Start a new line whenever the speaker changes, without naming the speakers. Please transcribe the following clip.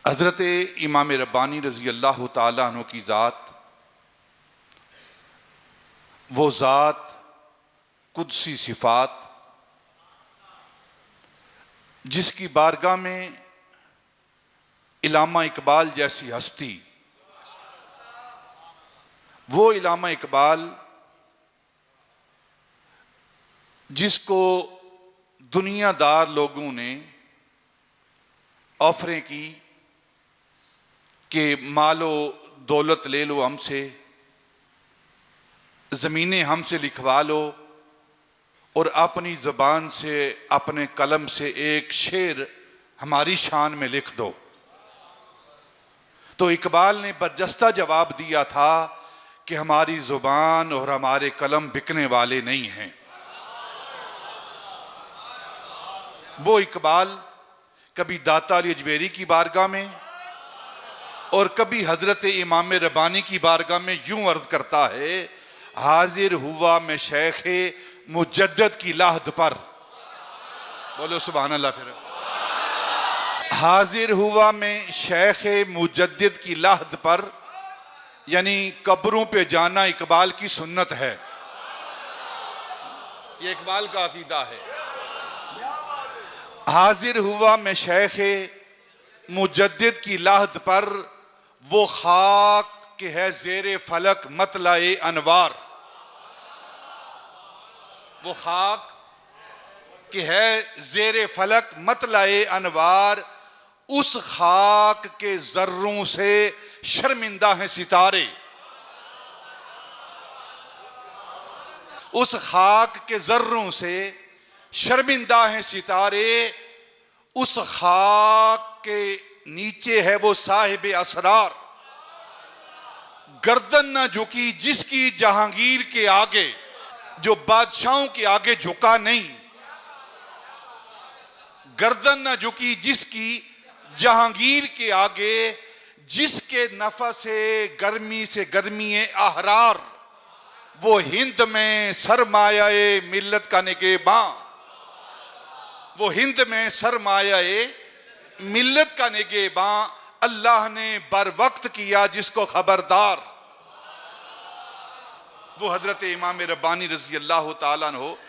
हज़रत इमाम रब्बानी रज़ी अल्लाह ताला अन्हु की ज़ात, वो ज़ात कुदसी सिफ़ात जिसकी बारगाह में इलामा इकबाल जैसी हस्ती, वो इलामा इकबाल जिसको दुनियादार लोगों ने ऑफरें की कि मालो दौलत ले लो हमसे, ज़मीनें हमसे लिखवा लो और अपनी ज़बान से अपने कलम से एक शेर हमारी शान में लिख दो। तो इकबाल ने बरजस्ता जवाब दिया था कि हमारी ज़ुबान और हमारे कलम बिकने वाले नहीं हैं। वो इकबाल कभी दाता अली अजमेरी की बारगाह में और कभी हजरत इमाम रब्बानी की बारगाह में यूं अर्ज करता है, हाजिर हुआ मैं शेख मुजद्दद की लाहद पर। बोलो सुभान अल्लाह। फिर हाजिर हुआ मैं शेख मुजद्दद की लाहद पर, यानी कब्रों पे जाना इकबाल की सुन्नत है। ये इकबाल का अकीदा है। हाजिर हुआ मैं शेख मुजद्दिद की लाहद पर, वो खाक के है ज़ेरे फलक मतलाए अनवार। वो खाक के है ज़ेरे फलक मतलाए अनवार, उस खाक के जर्रों से शर्मिंदा हैं सितारे। उस खाक के जर्रों से शर्मिंदा हैं सितारे, उस खाक के नीचे है वो साहिब असरार। गर्दन न झुकी जिसकी जहांगीर के आगे, जो बादशाहों के आगे झुका नहीं। गर्दन न झुकी जिसकी जहांगीर के आगे, जिसके नफा से गर्मी अहरार। वो हिंद में सरमायाए मिल्लत का निगहबां, वो हिंद में सरमायाए मिल्लत का निगहबां। अल्लाह ने बर वक्त किया जिसको खबरदार। वो हजरत इमाम रब्बानी रज़ी अल्लाह ताला अन्हु